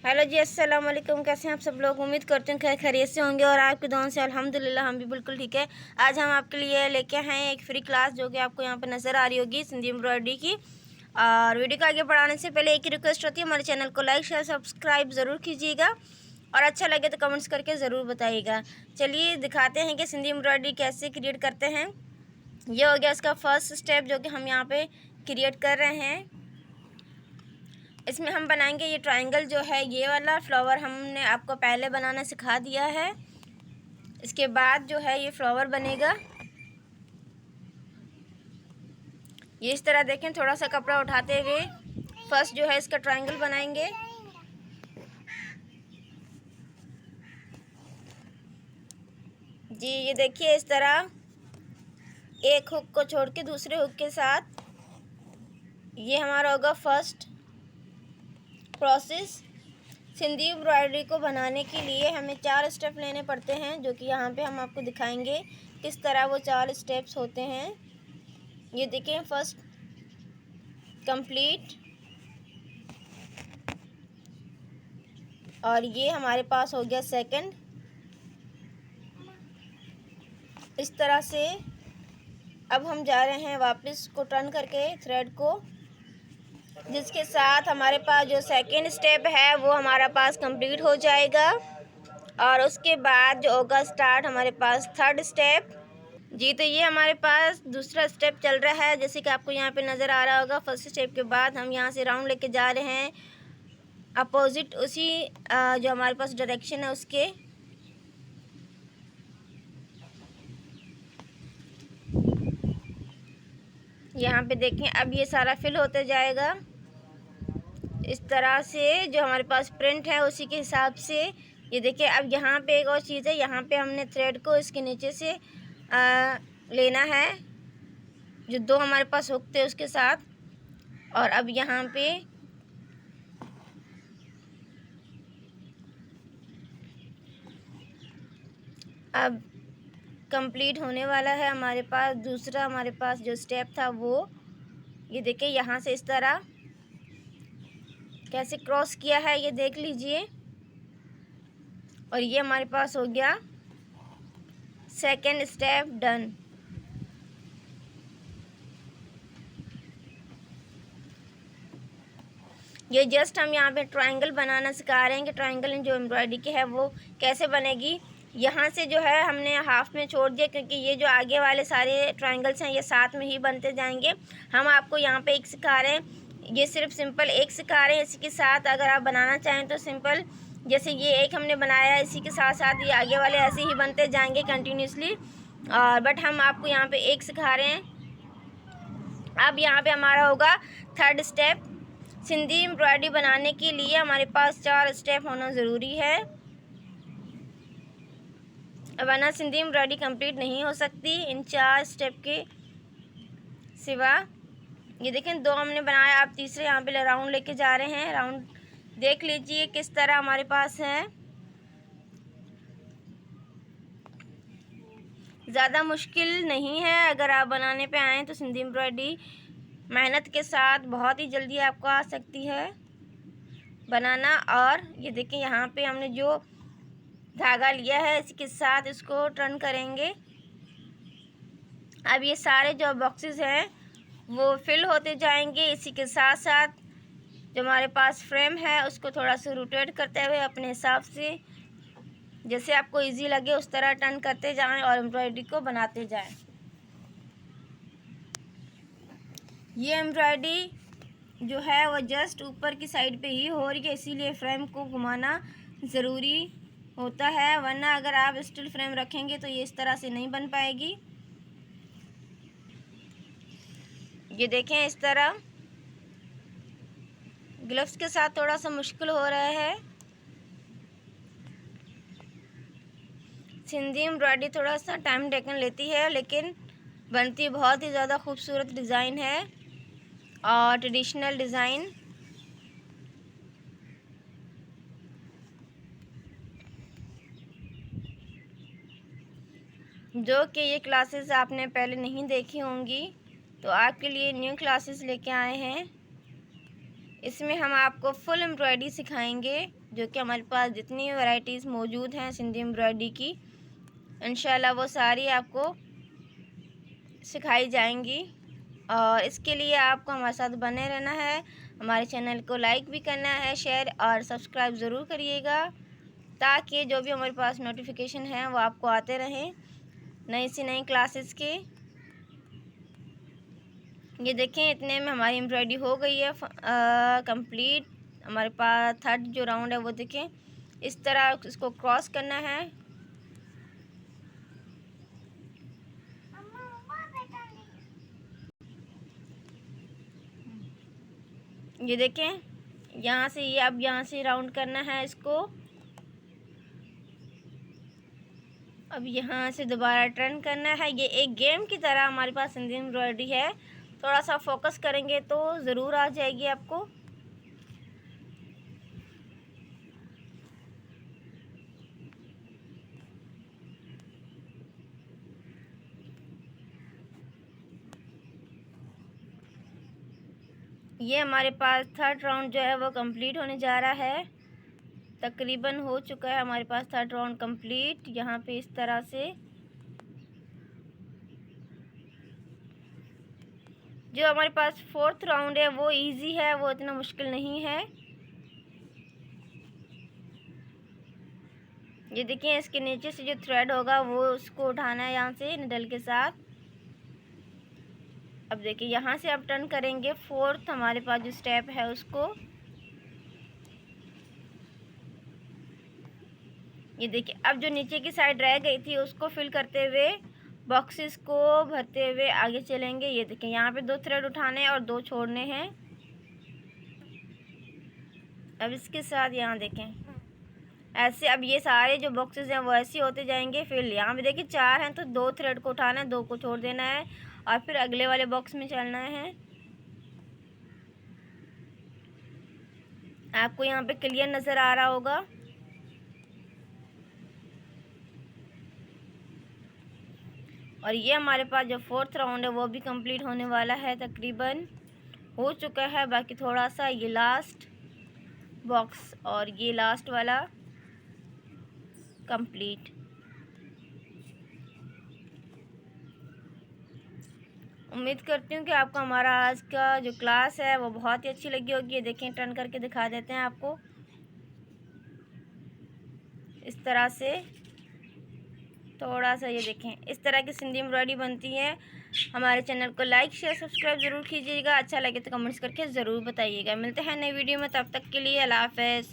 Hello जी, अस्सलाम वालेकुम। कैसे हैं आप सब लोग? उम्मीद करते हैं खैर खैरियत से होंगे और आपकी दुआओं से अल्हम्दुलिल्लाह हम भी बिल्कुल ठीक है। आज हम आपके लिए लेके आए हैं एक फ्री क्लास जो कि आपको यहाँ पे नज़र आ रही होगी, सिंधी एम्ब्रॉयडरी की। और वीडियो को आगे बढ़ाने से पहले एक ही रिक्वेस्ट होती है, हमारे चैनल को लाइक शेयर सब्सक्राइब ज़रूर कीजिएगा और अच्छा लगे तो कमेंट्स करके ज़रूर बताइएगा। चलिए दिखाते हैं कि सिंधी एम्ब्रॉयडरी कैसे क्रिएट करते हैं। ये हो गया उसका फर्स्ट स्टेप जो कि हम यहाँ पे क्रिएट कर रहे हैं। इसमें हम बनाएंगे ये ट्रायंगल जो है, ये वाला फ्लावर हमने आपको पहले बनाना सिखा दिया है। इसके बाद जो है ये फ्लावर बनेगा। ये इस तरह देखें, थोड़ा सा कपड़ा उठाते हुए फर्स्ट जो है इसका ट्रायंगल बनाएंगे। जी ये देखिए, इस तरह एक हुक को छोड़ के दूसरे हुक के साथ ये हमारा होगा फर्स्ट प्रोसेस। सिंधी एम्ब्रॉयडरी को बनाने के लिए हमें 4 स्टेप लेने पड़ते हैं, जो कि यहाँ पे हम आपको दिखाएंगे किस तरह वो 4 स्टेप्स होते हैं। ये देखें, फर्स्ट कंप्लीट, और ये हमारे पास हो गया सेकंड। इस तरह से अब हम जा रहे हैं वापस को टर्न करके थ्रेड को, जिसके साथ हमारे पास जो सेकंड स्टेप है वो हमारा पास कंप्लीट हो जाएगा। और उसके बाद जो होगा स्टार्ट हमारे पास थर्ड स्टेप। जी तो ये हमारे पास दूसरा स्टेप चल रहा है, जैसे कि आपको यहाँ पे नज़र आ रहा होगा। फर्स्ट स्टेप के बाद हम यहाँ से राउंड लेके जा रहे हैं अपोजिट उसी जो हमारे पास डायरेक्शन है उसके। यहाँ पे देखें, अब ये सारा फिल होते जाएगा इस तरह से, जो हमारे पास प्रिंट है उसी के हिसाब से। ये देखिए, अब यहाँ पे एक और चीज़ है, यहाँ पे हमने थ्रेड को इसके नीचे से लेना है, जो 2 हमारे पास हुक थे उसके साथ। और अब यहाँ पे अब कंप्लीट होने वाला है हमारे पास दूसरा, हमारे पास जो स्टेप था वो। ये देखिए, यहाँ से इस तरह कैसे क्रॉस किया है ये देख लीजिए। और ये हमारे पास हो गया सेकंड स्टेप डन। ये जस्ट हम यहाँ पे ट्रायंगल बनाना सिखा रहे हैं कि ट्रायंगल जो एम्ब्रॉयडरी की है वो कैसे बनेगी। यहाँ से जो है हमने हाफ में छोड़ दिया, क्योंकि ये जो आगे वाले सारे ट्रायंगल्स हैं ये साथ में ही बनते जाएंगे। हम आपको यहाँ पे एक सिखा रहे हैं, ये सिर्फ सिंपल एक सिखा रहे हैं। इसी के साथ अगर आप बनाना चाहें तो सिंपल, जैसे ये एक हमने बनाया, इसी के साथ साथ ये आगे वाले ऐसे ही बनते जाएंगे कंटिन्यूसली। और बट हम आपको यहाँ पे एक सिखा रहे हैं। अब यहाँ पे हमारा होगा थर्ड स्टेप। सिंधी एम्ब्रॉयडरी बनाने के लिए हमारे पास 4 स्टेप होना ज़रूरी है, वरना सिंधी एम्ब्रॉयडरी कंप्लीट नहीं हो सकती इन 4 स्टेप के सिवा। ये देखें, 2 हमने बनाया, आप तीसरे यहाँ पे राउंड लेके जा रहे हैं। राउंड देख लीजिए किस तरह हमारे पास है। ज़्यादा मुश्किल नहीं है, अगर आप बनाने पे आएँ तो सिंधी एम्ब्रॉयडरी मेहनत के साथ बहुत ही जल्दी आपको आ सकती है बनाना। और ये देखिए, यहाँ पे हमने जो धागा लिया है इसके साथ इसको टर्न करेंगे। अब ये सारे जो बॉक्सेस हैं वो फिल होते जाएंगे। इसी के साथ साथ जो हमारे पास फ्रेम है उसको थोड़ा सा रोटेट करते हुए अपने हिसाब से जैसे आपको इजी लगे उस तरह टर्न करते जाएं और एम्ब्रॉयडरी को बनाते जाएं। ये एम्ब्रॉयडरी जो है वो जस्ट ऊपर की साइड पे ही हो रही है, इसीलिए फ्रेम को घुमाना ज़रूरी होता है, वरना अगर आप स्टिल फ्रेम रखेंगे तो ये इस तरह से नहीं बन पाएगी। ये देखें, इस तरह ग्लव्स के साथ थोड़ा सा मुश्किल हो रहा है। सिंधी एम्ब्रॉयडरी थोड़ा सा टाइम टेकन लेती है, लेकिन बनती बहुत ही ज़्यादा खूबसूरत डिज़ाइन है और ट्रेडिशनल डिज़ाइन। जो कि ये क्लासेस आपने पहले नहीं देखी होंगी, तो आपके लिए न्यू क्लासेस लेके आए हैं। इसमें हम आपको फुल एम्ब्रॉयडरी सिखाएंगे, जो कि हमारे पास जितनी वैरायटीज़ मौजूद हैं सिंधी एम्ब्रॉयडरी की, इंशाल्लाह वो सारी आपको सिखाई जाएंगी। और इसके लिए आपको हमारे साथ बने रहना है, हमारे चैनल को लाइक भी करना है, शेयर और सब्सक्राइब ज़रूर करिएगा, ताकि जो भी हमारे पास नोटिफिकेशन है वो आपको आते रहें नई से नई क्लासेस के। ये देखें, इतने में हमारी एम्ब्रॉयडरी हो गई है कंप्लीट। हमारे पास थर्ड जो राउंड है वो देखें, इस तरह इसको क्रॉस करना है। ये देखें, यहाँ से ये अब यहाँ से राउंड करना है इसको। अब यहाँ से दोबारा टर्न करना है। ये एक गेम की तरह हमारे पास सिंधी एम्ब्रॉयडरी है, थोड़ा सा फोकस करेंगे तो ज़रूर आ जाएगी आपको। ये हमारे पास थर्ड राउंड जो है वो कंप्लीट होने जा रहा है, तकरीबन हो चुका है हमारे पास थर्ड राउंड कंप्लीट। यहाँ पे इस तरह से जो हमारे पास फोर्थ राउंड है वो इजी है, वो इतना मुश्किल नहीं है। ये देखिए, इसके नीचे से जो थ्रेड होगा वो उसको उठाना है यहाँ से निडल के साथ। अब देखिए, यहाँ से आप टर्न करेंगे, फोर्थ हमारे पास जो स्टेप है उसको। ये देखिए, अब जो नीचे की साइड रह गई थी उसको फिल करते हुए, बॉक्सेस को भरते हुए आगे चलेंगे। ये देखिए, यहाँ पे 2 थ्रेड उठाने हैं और 2 छोड़ने हैं। अब इसके साथ यहाँ देखें ऐसे, अब ये सारे जो बॉक्सेस हैं वो ऐसे होते जाएंगे। फिर यहाँ पे देखिए 4 हैं तो 2 थ्रेड को उठाना है, 2 को छोड़ देना है और फिर अगले वाले बॉक्स में चलना है। आपको यहाँ पे क्लियर नज़र आ रहा होगा। और ये हमारे पास जो फोर्थ राउंड है वो भी कंप्लीट होने वाला है, तकरीबन हो चुका है। बाकी थोड़ा सा ये लास्ट बॉक्स और ये लास्ट वाला कंप्लीट। उम्मीद करती हूँ कि आपको हमारा आज का जो क्लास है वो बहुत ही अच्छी लगी होगी। ये देखें, टर्न करके दिखा देते हैं आपको इस तरह से थोड़ा सा। ये देखें, इस तरह की सिंधी एम्ब्रॉयडरी बनती है। हमारे चैनल को लाइक शेयर सब्सक्राइब ज़रूर कीजिएगा, अच्छा लगे तो कमेंट्स करके ज़रूर बताइएगा। मिलते हैं नई वीडियो में, तब तक के लिए अल्लाह हाफ़िज़।